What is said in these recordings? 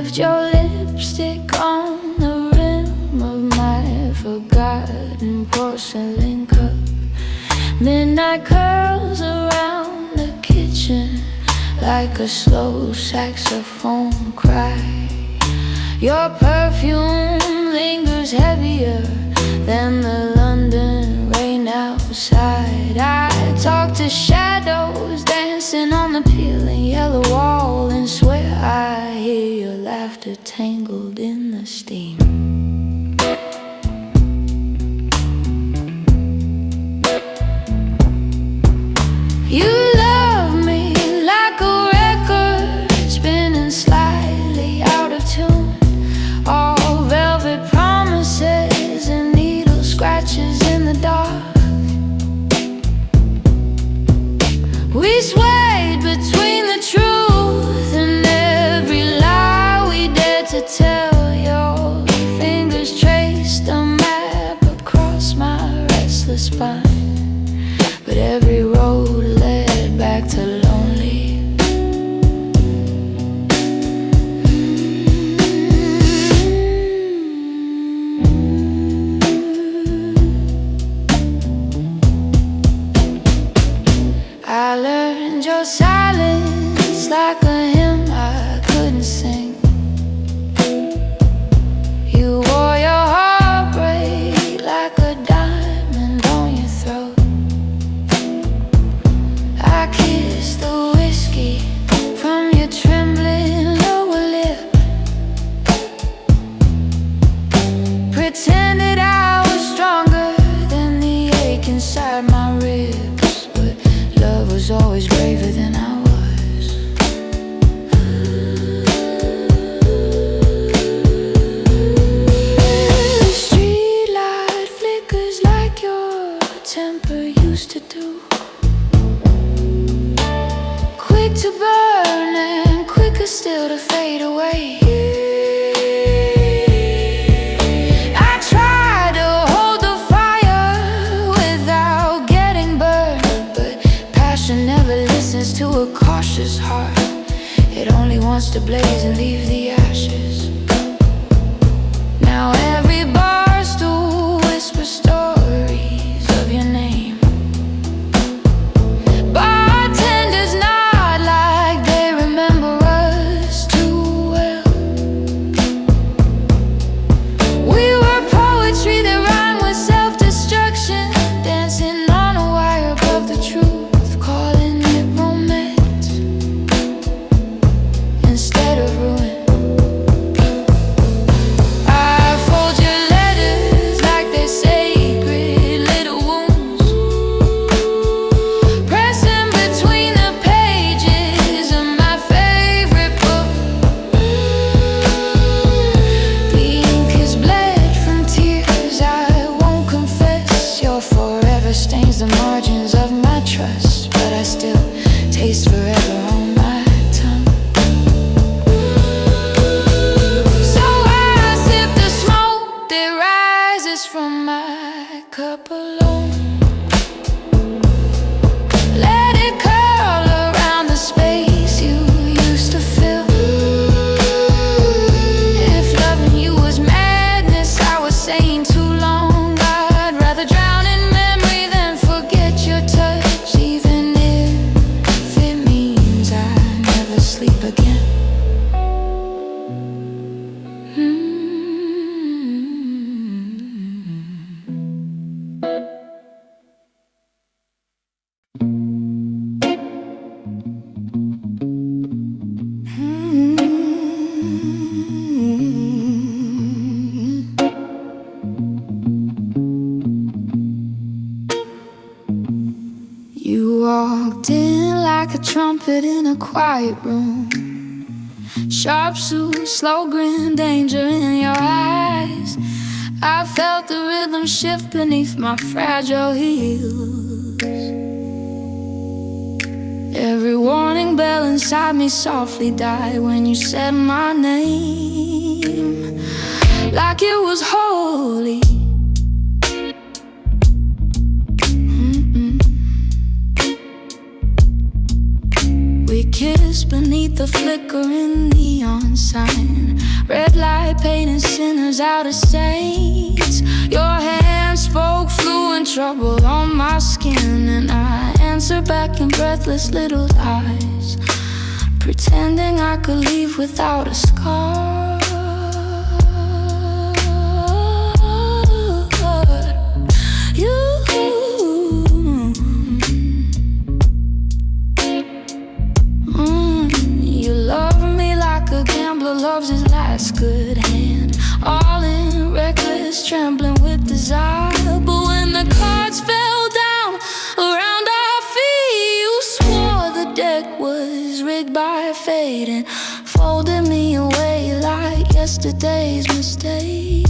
left your lipstick on the rim of my forgotten porcelain cup. Midnight curls around the kitchen like a slow saxophone cry. Your perfume lingers heavier than the London rain outside. I talk to shadows dancing on the peeling yellow wall and swear I hear your laughter tangled in the steam. You love me like a record spinning slightly out of tune. All velvet promises and needle scratches in the dark. We swayed between the truth and every lie we dared to tell. Your fingers traced a map across my restless spine, but every road led back to lonely. I learned your silence like a hymn I couldn't sing. You wore your heartbreak like a diamond on your throat. I kissed the whiskey from your trembling lower lip, pretended I was stronger than the ache inside my ribs, but love was always braver than I was. The street light flickers like your temper used to do, quick to burn and quicker still to fade away. I tried to hold the fire without getting burned, but passion never listens to a cautious heart. It only wants to blaze and leave the ashes. Now every bar stool whispers stories of your name. Bartenders nod like they remember us too well. We were poetry that rhymed with self-destruction, dancing on a wire above the truth, calling it romance instead of ruin. I fold your letters like they're sacred little wounds, pressing between the pages of my favorite book. The ink is bled from tears I won't confess. Your forever stains the margins of my trust, but I still taste forever on my tongue. So I sip the smoke that rises from my cup alone. Let it curl around the space you used to fill. If loving you was madness, I was saying too long. I'd rather drown in memory than forget your touch, even if it means I never sleep again. You walked in like a trumpet in a quiet room, sharp suit, slow grin, danger in your eyes. I felt the rhythm shift beneath my fragile heels. Every warning bell inside me softly died when you said my name, like it was holy. We We kissed beneath the flickering neon sign. Red light painting sinners out of saints. Your hand spoke fluent trouble on my skin, and I answered back in breathless little eyes, pretending I could leave without a scar. You love me like a gambler loves his last good hand, all in reckless trembling with desire. But when the cards fell down around our feet, you swore the deck was rigged by fate and folded me away like yesterday's mistake.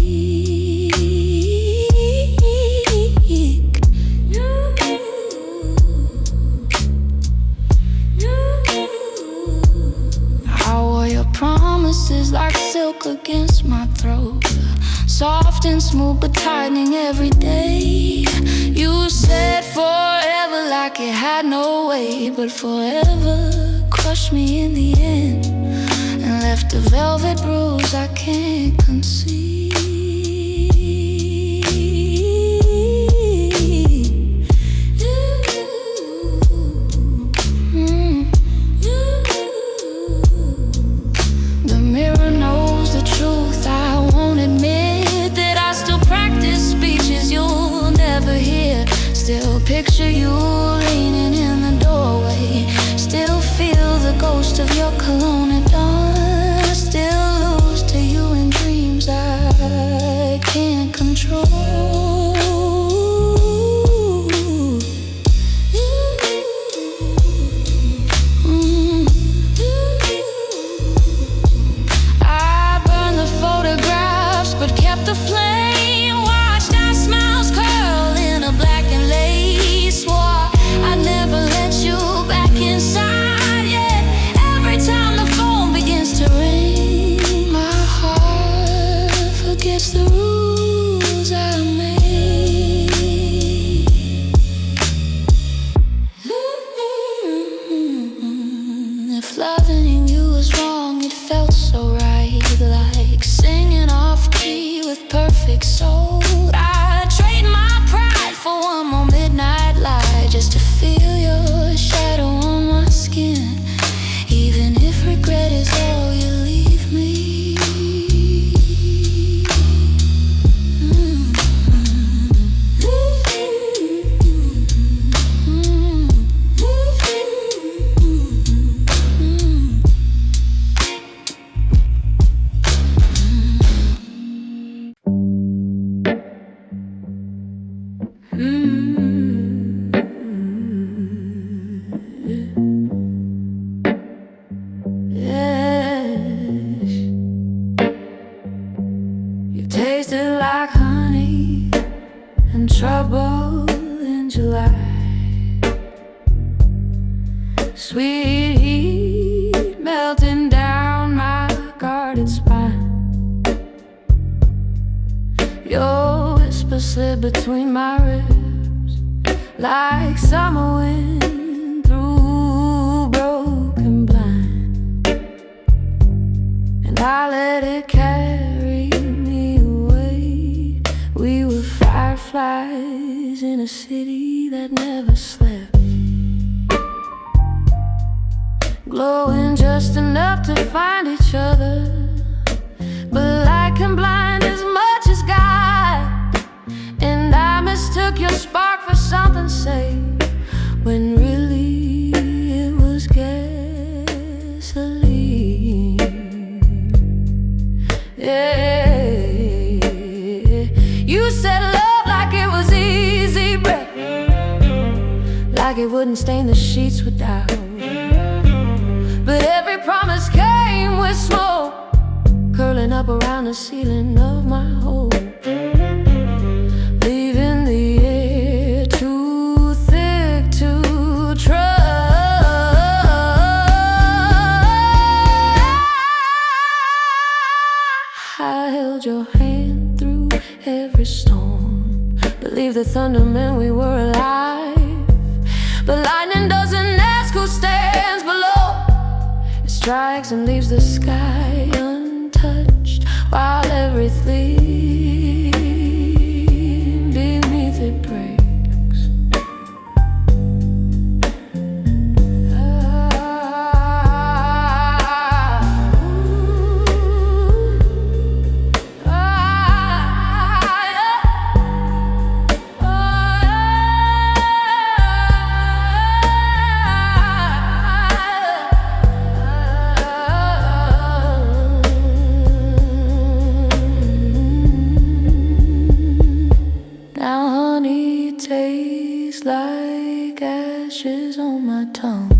I wore your promises like silk against my throat, soft and smooth but tightening every day. You said forever like it had no way, but forever crushed me in the end and left a velvet bruise I can't conceive. The mirror knows the truth, I won't admit that I still practice speeches you'll never hear. Still picture you leaning in the doorway, still feel the ghost of your cologne at dawn, still lose to you in dreams I can't control. I burned the photographs but kept the flame, watched our smiles curl in a black and lace, swore I'd never let you back inside. Yeah, every time the phone begins to ring, my heart forgets the rules I made. If loving you was wrong, it felt so right, like singing off key with perfect soul. I'd trade my pride for one more midnight lie, just to feel your shadow on my skin, even if regret is all you leave me. Yes, you tasted like honey and trouble in July. Sweet heat melting down my guarded spine. Your whisper slid between my ribs like summer wind through broken blind, and I let it carry me away. We were fireflies in a city that never slept, glowing just enough to find each other. But light can blind as much as God, and I mistook your spark for something safe, when really it was gasoline. Yeah, you said love like it was easy breath, like it wouldn't stain the sheets with doubt. But every promise came with smoke, curling up around the ceiling of my hope, leaving the air too thick to trust. I held your hand through every storm, believed the thunder meant we were alive. But lightning doesn't ask who stands below, strikes and leaves the sky untouched, while everything beneath it breaks. Like ashes on my tongue,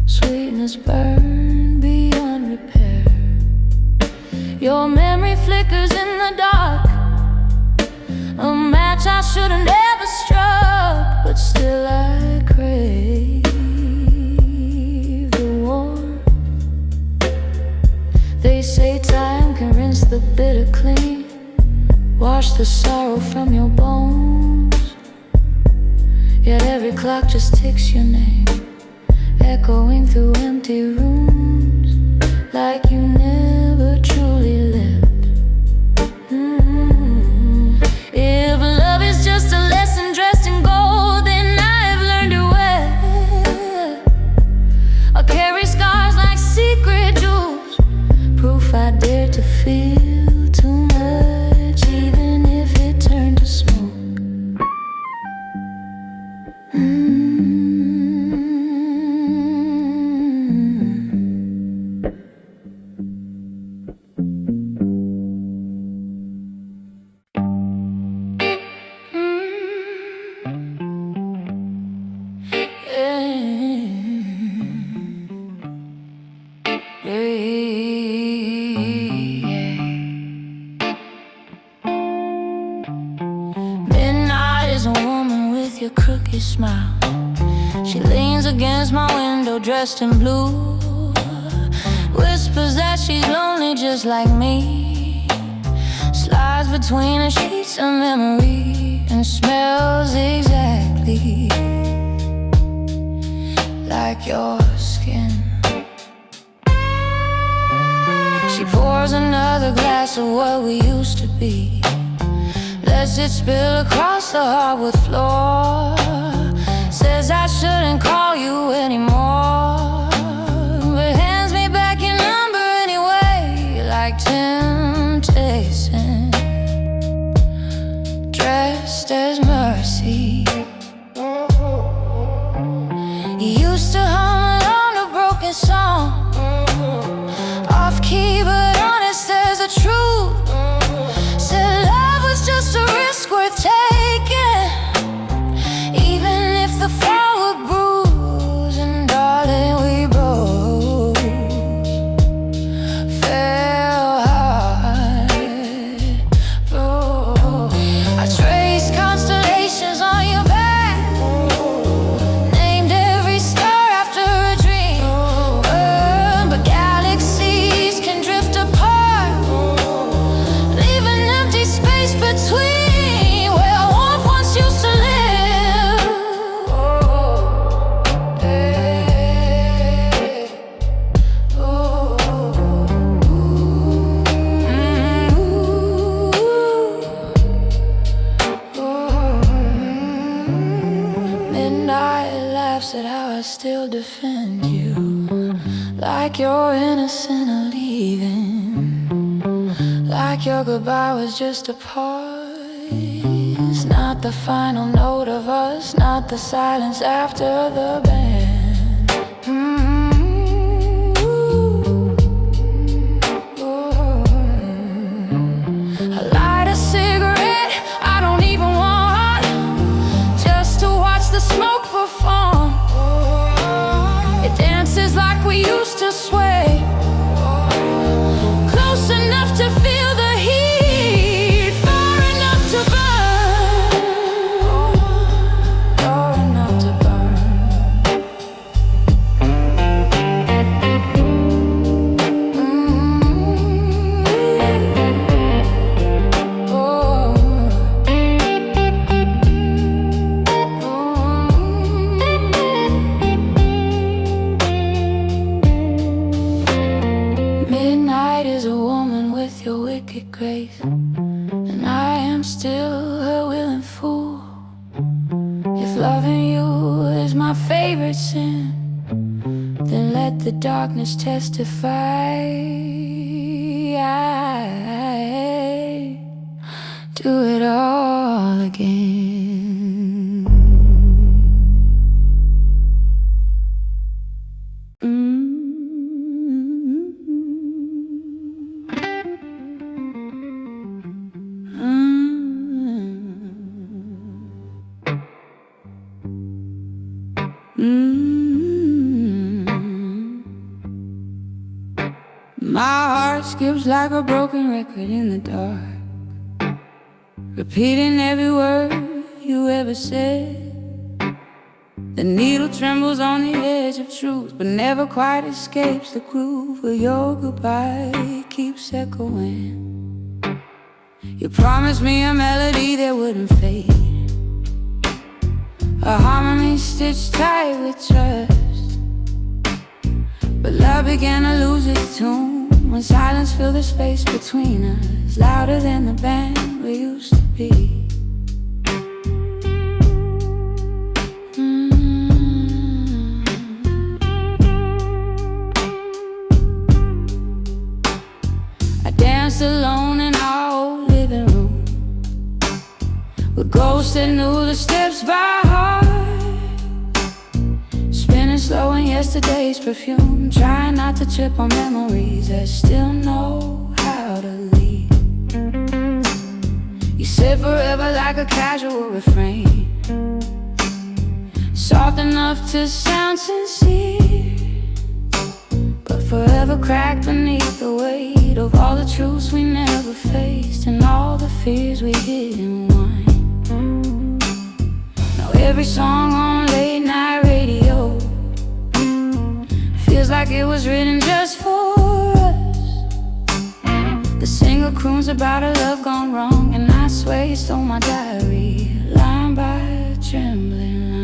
sweetness burned beyond repair. Your memory flickers in the dark, a match I should have never struck, but still I crave the warmth. They say time can rinse the bitter clean, wash the sorrow from your bones. Yet every clock just ticks your name, echoing through empty rooms, like you never truly lived. If love is just a lesson dressed in gold, then I've learned it well. I carry scars like secret jewels, proof I dared to feel too much, even if it turned to smoke. Crooked smile, she leans against my window dressed in blue, whispers that she's lonely just like me, slides between the sheets of memory and smells exactly like your skin. She pours another glass of what we used to be, lets it spill across the hardwood floor, says I shouldn't call you anymore, but hands me back your number anyway, like temptation dressed as mercy. You used to hum along a broken song, off key but honest as the truth, said love was just a risk worth taking, even if the fall would bruise, and darling we both fell hard. Oh, I traced constellations on your back, named every star after a dream, but galaxies can drift apart, leaving empty space between where warmth once used to live. Midnight laughs at how I still defend you, like you're innocent of leaving, like your goodbye was just a pause, not the final note of us, not the silence after the band. I light a cigarette I don't even want, just to watch the smoke perform. It dances like we used to sway, close enough to feel the heat, far enough to burn, far enough to burn. favorite sin. Then let the darkness testify. I do it all again. My heart skips like a broken record in the dark, repeating every word you ever said. The needle trembles on the edge of truth, but never quite escapes the groove where your goodbye keeps echoing. You promised me a melody that wouldn't fade, a harmony stitched tight with trust. But love began to lose its tune when silence filled the space between us, louder than the band we used to be. I danced alone in our old living room with ghosts that knew the steps by heart, spinning slow in yesterday's perfume, trying not to trip on memories that still know how to lead. You said forever like a casual refrain, soft enough to sound sincere, but forever cracked beneath the weight of all the truths we never faced and all the fears we hid in wine. Now every song on late night radio feels like it was written just for us. The singer croons about a love gone wrong, and I swear you stole my diary, line by a trembling line.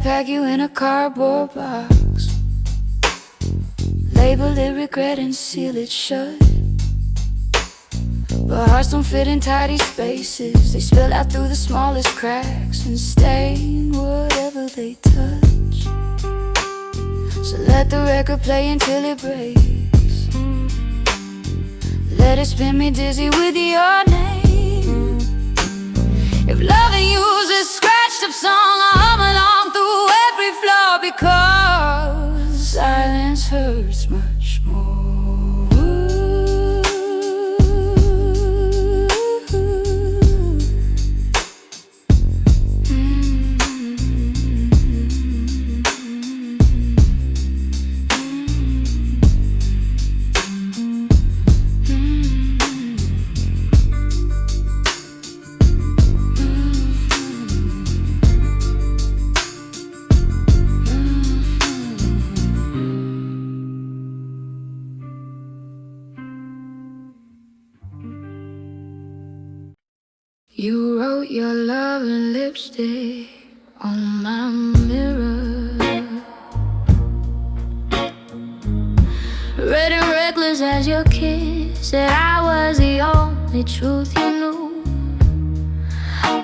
Pack you in a cardboard box, label it regret and seal it shut. But hearts don't fit in tidy spaces, they spill out through the smallest cracks and stain whatever they touch. So let the record play until it breaks, let it spin me dizzy with your name. If loving you's a scratched up song, I'll hum along through every flaw, because silence hurts much more. You wrote your love in lipstick on my mirror, red and reckless as your kiss, that I was the only truth you knew,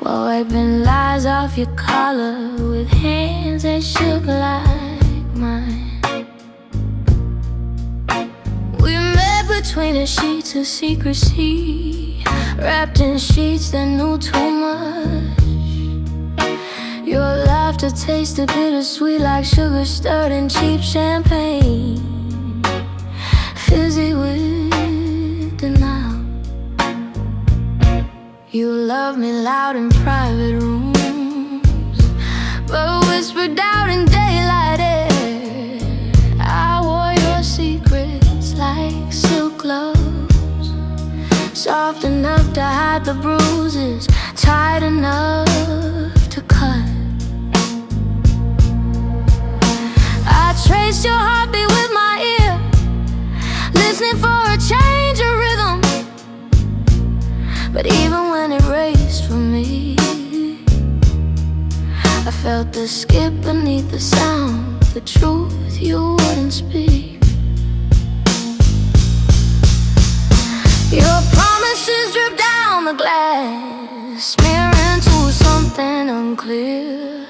while wiping lies off your collar with hands that shook like mine. We met between the sheets of secrecy, wrapped in sheets that knew too much. Your laughter tasted bittersweet like sugar stirred in cheap champagne, fizzy with denial. You love me loud in private rooms, but whispered out in daylight air. I wore your secrets like silk gloves, soft enough to hide the bruises, tight enough to cut. I traced your heartbeat with my ear, listening for a change of rhythm. But even when it raced for me, I felt the skip beneath the sound, the truth you wouldn't speak. Your promises drip down the glass, smear into something unclear.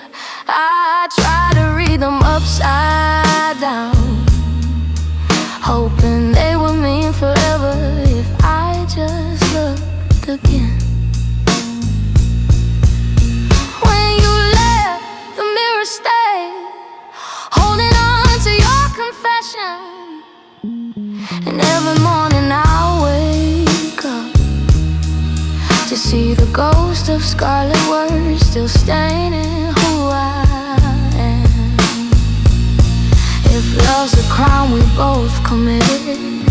I try to read them upside down, hoping they would mean forever if I just looked again. When you left, the mirror stayed, holding on to your confession. And every morning I wake up to see the ghost of scarlet words still staining who I am. If love's a crime we both committed,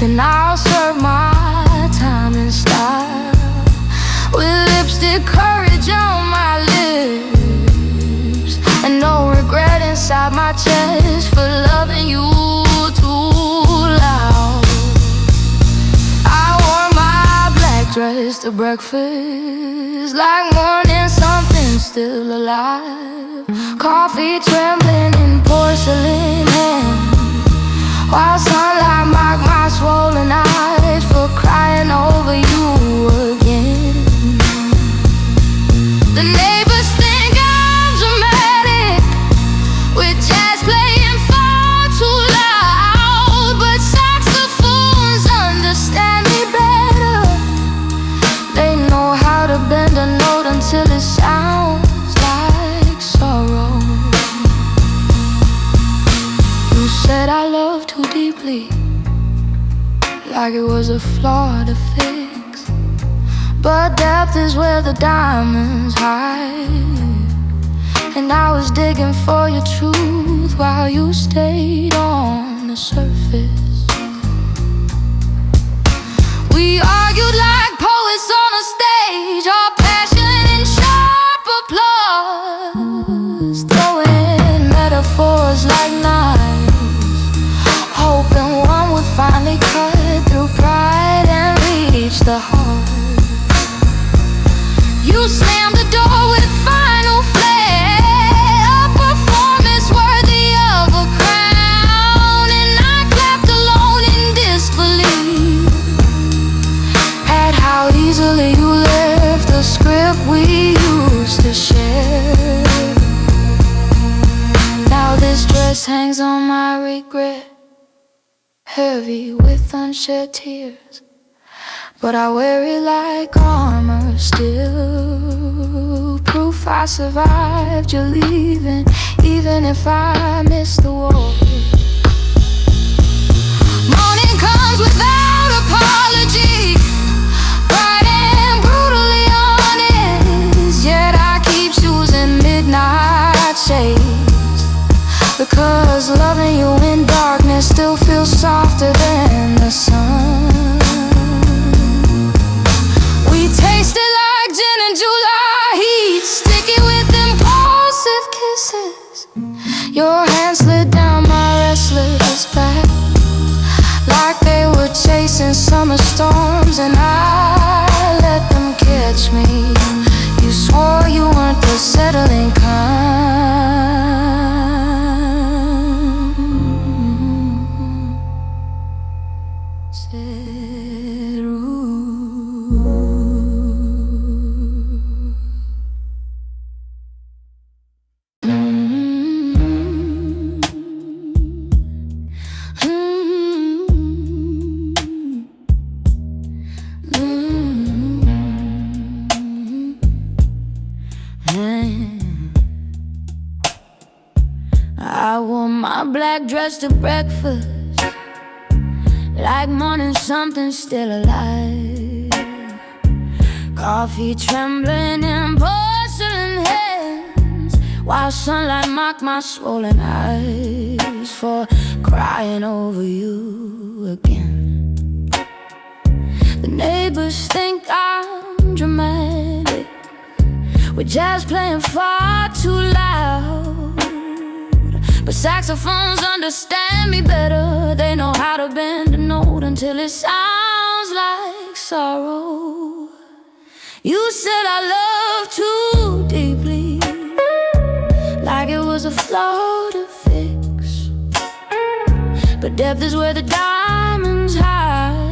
then I'll serve my time in style, with lipstick, courage on my lips, and no regret inside my chest for loving you too loud. I wore my black dress to breakfast, like morning something still alive. Coffee trembling in porcelain hand, while sunlight marked my swollen eyes for crying over you again. The neighbors think I'm dramatic, with jazz playing far too loud, but saxophones understand me better. They know how to bend a note until it sounds like sorrow. You said I love too deeply, like it was a flaw to fix, but depth is where the diamonds hide. And I was digging for your truth while you stayed on the surface. We argued like poets on a stage, our passion in sharp applause, throwing metaphors like knives, hoping one would finally cut through pride and reach the heart. You slammed the door with final flair, a performance worthy of a crown, and I clapped alone in disbelief at how easily you left the script we used to share. Now this dress hangs on my regret, heavy with unshed tears, but I wear it like armor still, proof I survived your leaving, even if I miss the war. Morning comes without apology, bright and brutally honest, yet I keep choosing midnight shades, because loving you in darkness still feels softer than the sun. We tasted like gin in July heat, sticky with impulsive kisses. Your hands slid down my restless back, like they were chasing summer storms, and I let them catch me. You swore you weren't the settling kind. I wore my black dress to breakfast, like morning something still alive. Coffee trembling in porcelain hands, while sunlight mocked my swollen eyes for crying over you again. The neighbors think I'm dramatic, with jazz playing far too loud. But saxophones understand me better. They know how to bend a note until it sounds like sorrow. You said I love too deeply, like it was a flaw to fix. But depth is where the diamonds hide,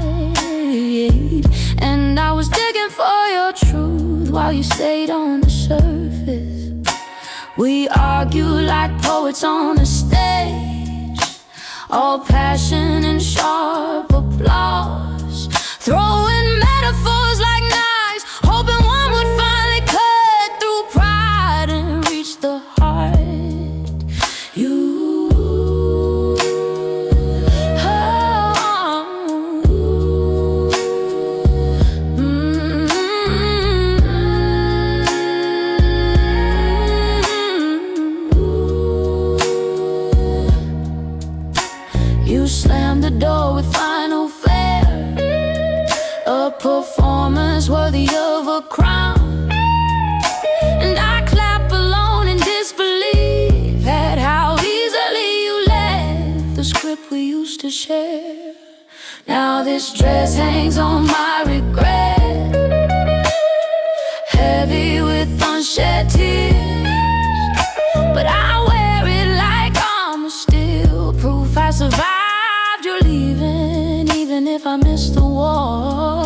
and I was digging for your truth while you stayed on the surface. We argue like poets on a stage, all passion and sharp applause, throwing metaphors like knives, hoping one would finally cut through pride and reach the heart. You slammed the door with final fare, a performance worthy of a crown. And I clap alone in disbelief at how easily you left the script we used to share. Now this dress hangs on my regret, heavy with unshed tears. But I wear it like armor, still proof I survived. You're leaving, even if I miss the war.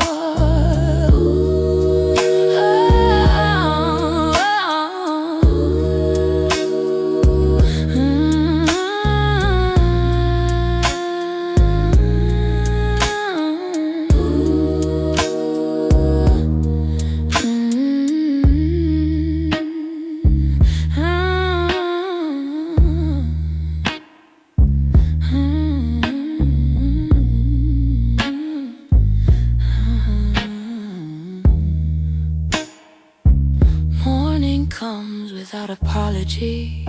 Comes without apology,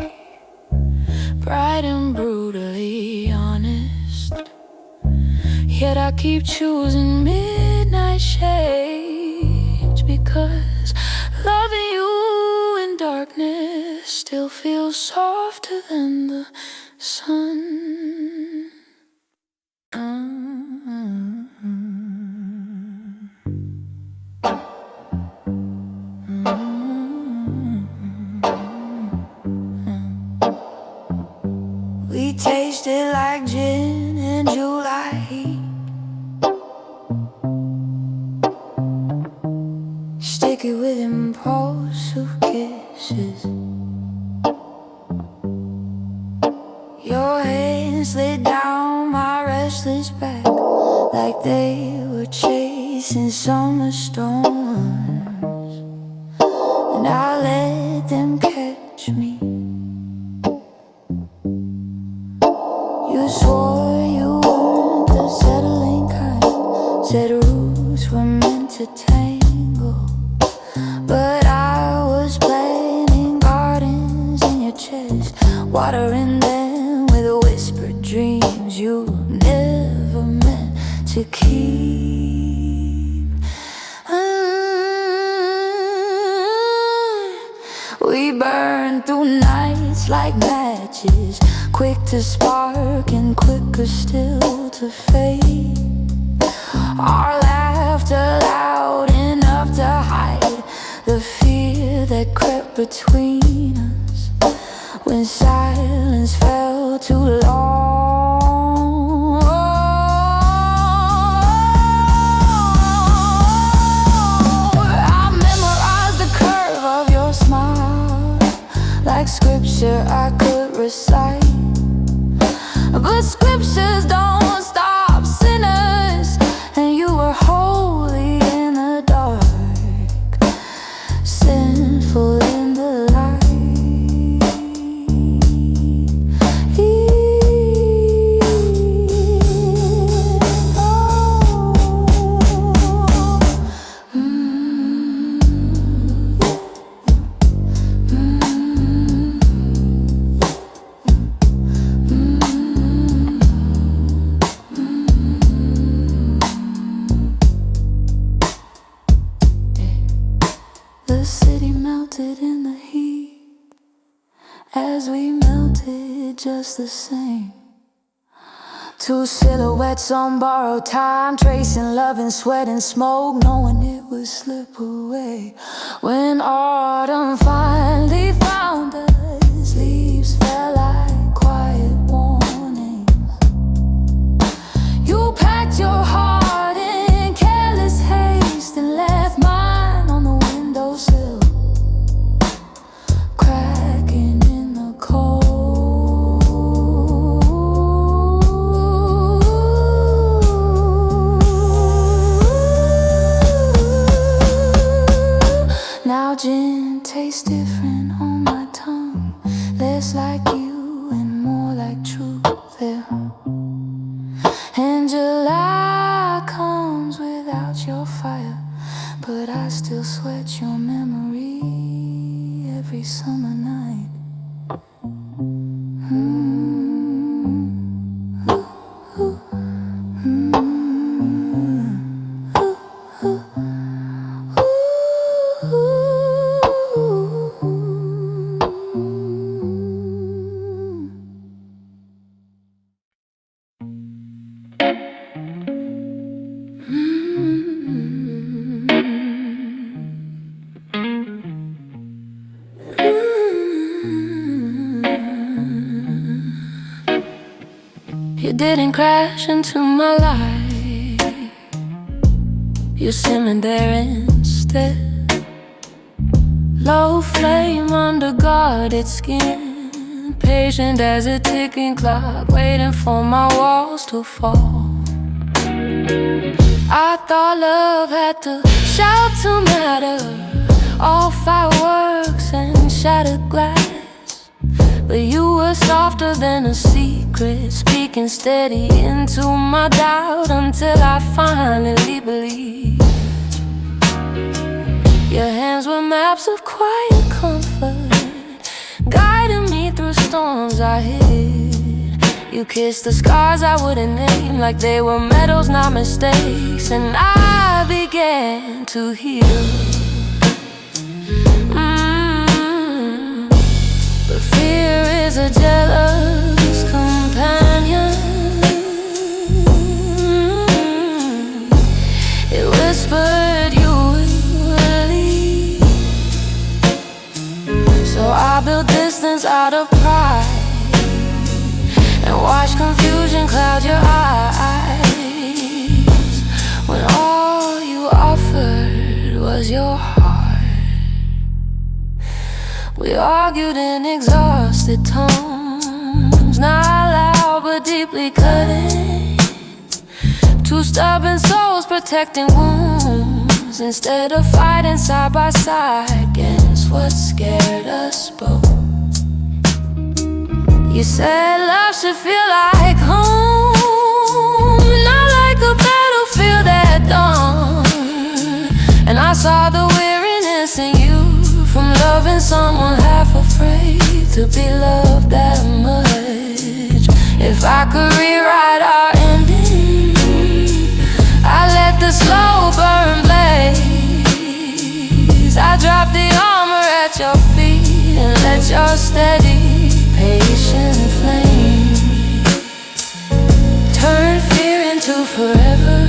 bright and brutally honest. Yet I keep choosing midnight shades, because loving you in darkness still feels softer than the sun. We tasted like gin in July heat, sticky with impulsive kisses. Your hands slid down my restless back like they were chasing summer storms, and I let them catch me. You swore you weren't the settling kind, said roots were meant to tangle, but I was planting gardens in your chest, watering them with whispered dreams you never meant to keep. We burned through nights like matches, quick to spark and quicker still to fade. Our laughter loud enough to hide the fear that crept between us when silence fell too long. I memorized the curve of your smile like scripture I could recite. But scriptures don't stop sinners, and you were holy in the dark, sinful in the light. city melted in the heat, as we melted just the same. Two silhouettes on borrowed time, tracing love and sweat and smoke, knowing it would slip away. When autumn finally found us, leaves fell like quiet warnings. You packed your heart in careless haste and left mine on the windowsill, cracking in the cold. Now gin tastes different on my tongue, less like you and more like truth there. And July comes without your fire, but I still sweat your memory every summer night. You didn't crash into my life, you simmered there instead. Low flame under guarded skin, patient as a ticking clock, waiting for my walls to fall. I thought love had to shout to matter, all fireworks and shattered glass. But you were softer than a secret, speaking steady into my doubt until I finally believed. Your hands were maps of quiet comfort, guiding me through storms I hid. You kissed the scars I wouldn't name like they were medals, not mistakes. And I began to heal. But fear is a jealous companion. It whispered you would leave, so I built distance out of pride and watched confusion cloud your eyes, when all you offered was your heart. We argued in exhausted tones, not loud but deeply cutting. Two stubborn souls protecting wounds, instead of fighting side by side against what scared us both. You said love should feel like home, not like a battlefield at dawn. And I saw the weariness in you from loving someone half afraid to be loved that much. If I could rewrite our ending, I let the slow burn blaze. I dropped the armor at your feet and let your steady, patient flame turn fear into forever.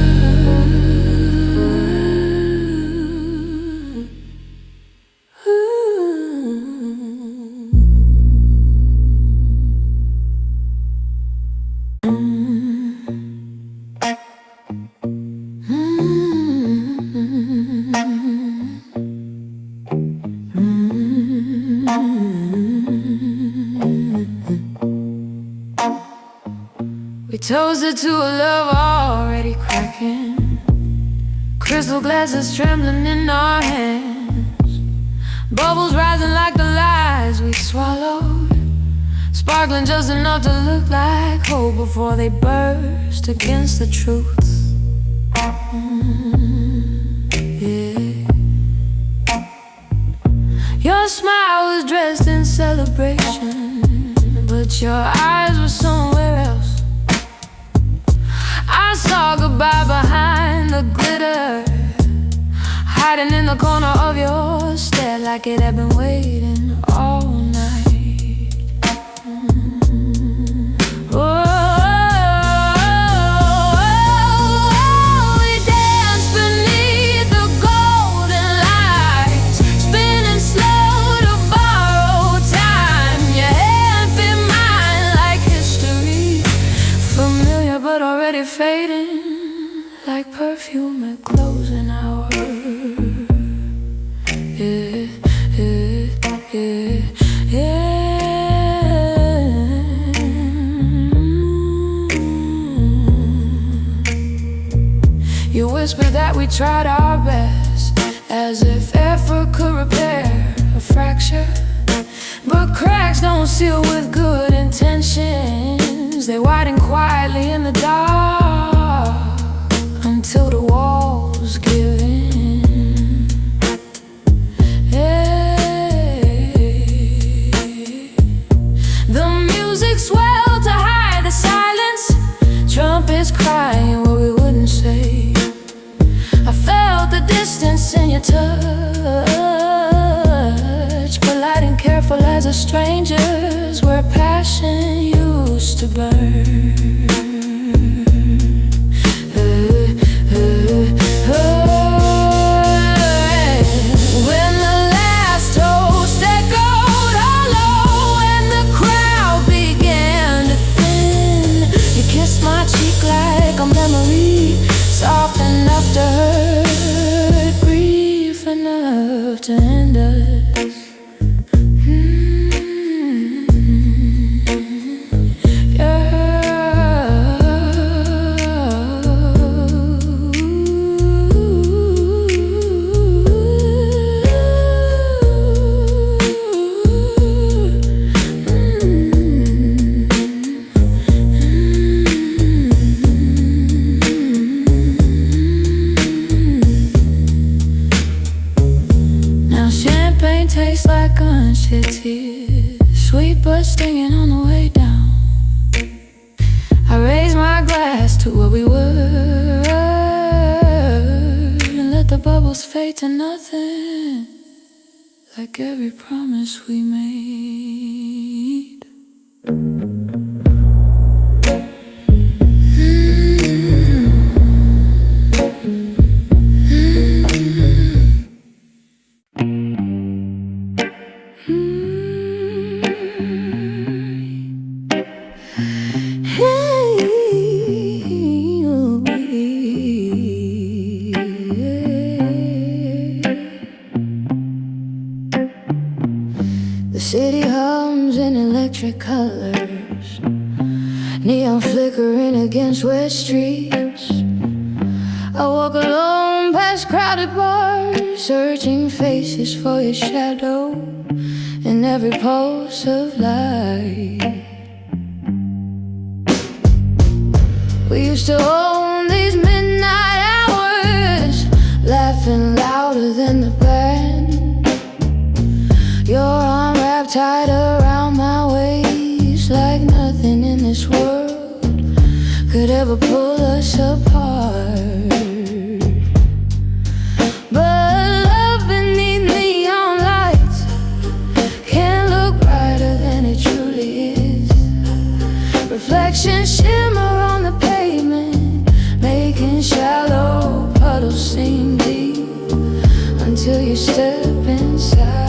We toasted to a love already cracking, crystal glasses trembling in our hands, bubbles rising like the lies we swallowed, sparkling just enough to look like hope before they burst against the truth. Yeah. Your smile was dressed in celebration, but your eyes were somewhere else. I saw goodbye behind the glitter, hiding hiding in the corner of your stare like it had been waiting all night. Oh, we danced beneath the golden lights, spinning slow to borrow time. Your hand fit mine like history, familiar but already fading, like perfume at closing hour. Yeah, yeah, yeah, yeah. You whispered that we tried our best, as if effort could repair a fracture. But cracks don't seal with good intentions. They widen quietly in the dark until the walls give in. Hey. The music swelled to hide the silence, trumpets crying what we wouldn't say. I felt the distance in your touch, polite and careful as a stranger's, where passion used to burn. When the last toast echoed hollow and the crowd began to thin, you kissed my cheek like a memory, soft enough to hurt, brief enough to end us. Tastes like unshed tears, sweet but stinging on the way down. I raise my glass to what we were and let the bubbles fade to nothing, like every promise we made. The city hums in electric colors, neon flickering against wet streets. I walk alone past crowded bars, searching faces for your shadow in every pulse of light. We used to own these midnight hours, laughing louder than the band. Your arm wrapped tight around my waist, like nothing in this world could ever pull us apart. But love beneath neon lights can't look brighter than it truly is. Reflections shimmer on the pavement, making shallow puddles seem deep until you step inside.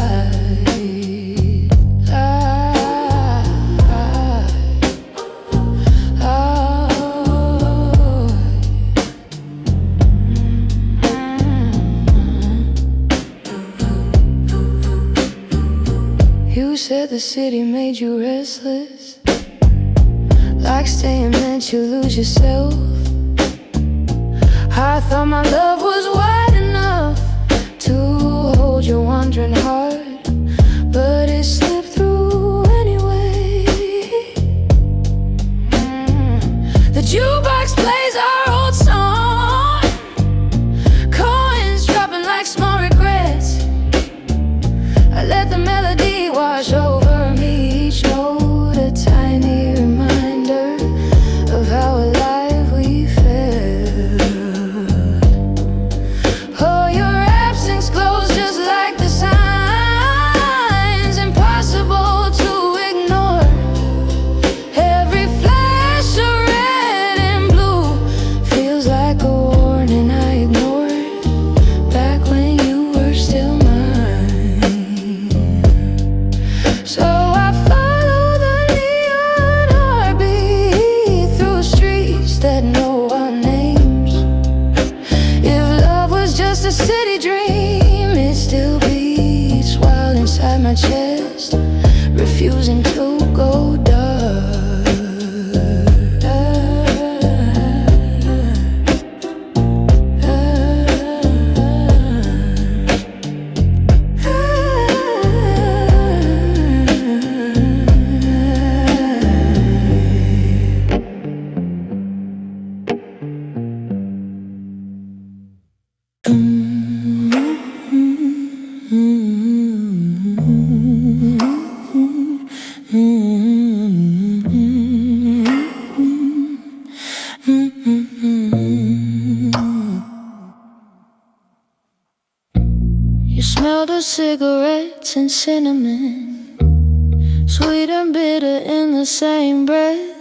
You said the city made you restless, like staying meant you lose yourself. I thought my love was wide enough to hold your wandering heart, but it slipped through anyway. The jukebox plays our old song, coins dropping like small regrets. I let the melody wash over me, each note a tiny reminder of how alive we felt. city dream, it still beats while inside my chest, refusing to go dark. You smell the cigarettes and cinnamon, sweet and bitter in the same breath.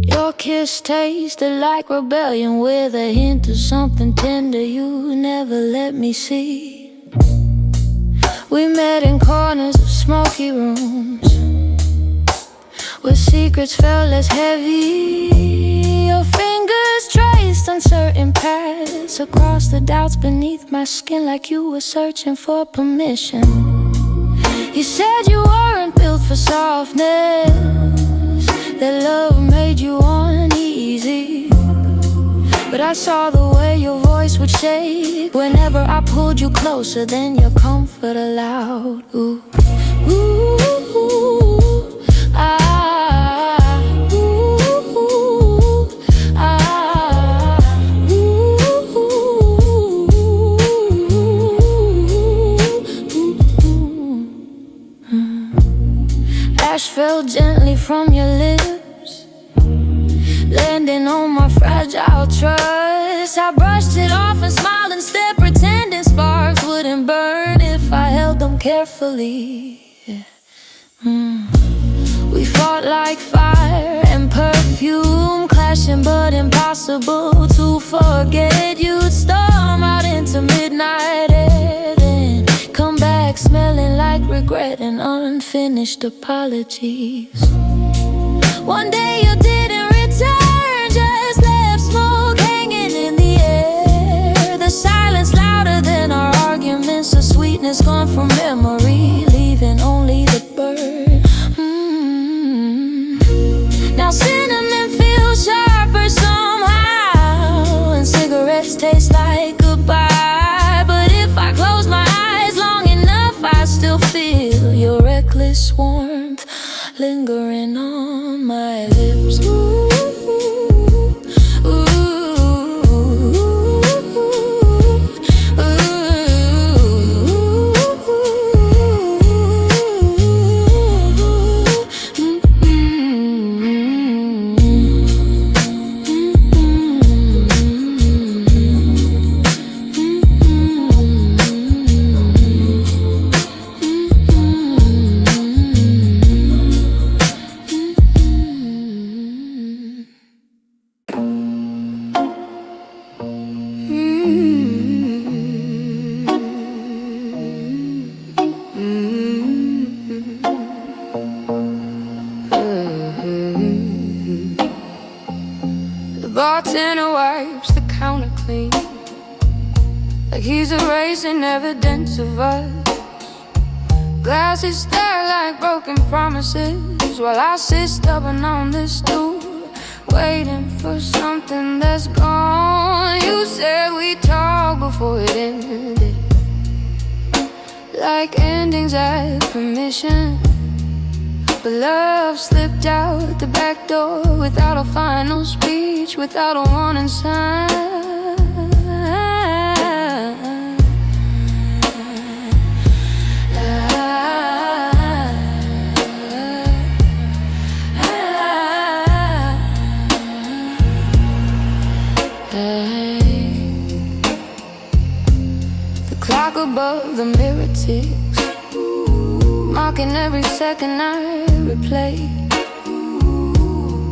Your kiss tasted like rebellion with a hint of something tender you never let me see. We met in corners of smoky rooms where secrets felt less heavy. Your fingers traced uncertain paths across the doubts beneath my skin, like you were searching for permission. You said you weren't built for softness, that love made you uneasy. But I saw the way your voice would shake whenever I pulled you closer, then your comfort allowed. Ooh, ooh, ooh, ah, ooh, ooh, ah, ooh, ooh, ooh. Ash fell gently from your lips, landing on my fragile trust. I brushed it off and smiled instead, pretending sparks wouldn't burn if I held them carefully. We fought like fire and perfume, clashing but impossible to forget. You'd storm out into midnight air, then come back smelling like regret and unfinished apologies. One day you didn't return, just left smoke hanging in the air. The silence louder than our arguments, the sweetness gone from memory, leaving only the burn. Now cinnamon feels sharper somehow, and cigarettes taste like goodbye. But if I close my eyes long enough, I still feel your reckless warmth lingering on my lips. Ooh, ooh, ooh, bartender wipes the counter clean, like he's erasing evidence of us. Glasses stare like broken promises, while I sit stubborn on this stool, waiting for something that's gone. You said we'd talk before it ended, like endings had permission. But love slipped out the back door without a final speech, without a warning sign. The clock above the mirror ticks, mocking every second I replay.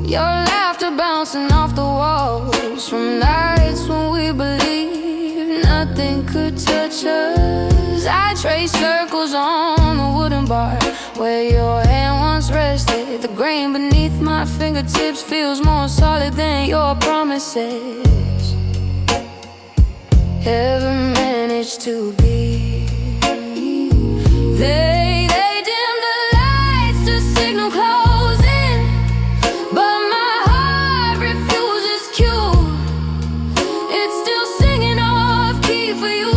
Your laughter bouncing off the walls from nights when we believed nothing could touch us. I trace circles on the wooden bar where your hand once rested. The grain beneath my fingertips feels more solid than your promises ever meant. used to be. They dimmed the lights to signal closing, but my heart refuses cue. It's still singing off key for you,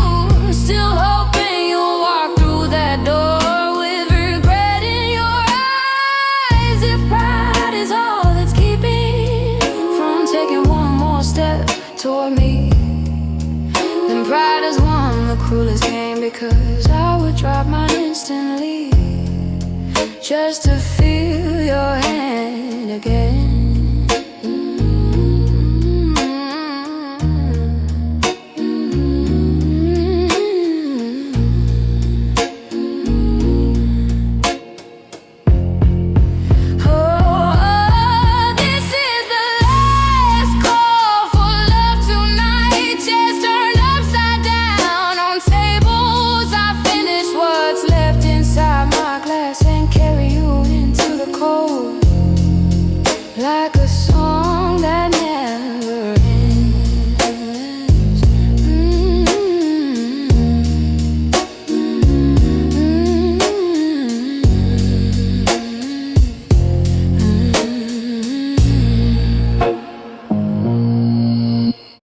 still hoping you'll walk through that door with regret in your eyes. If pride is all that's keeping from taking one more step toward me, then pride has won the cruelest game, because I would drop mine instantly just to feel your hand again.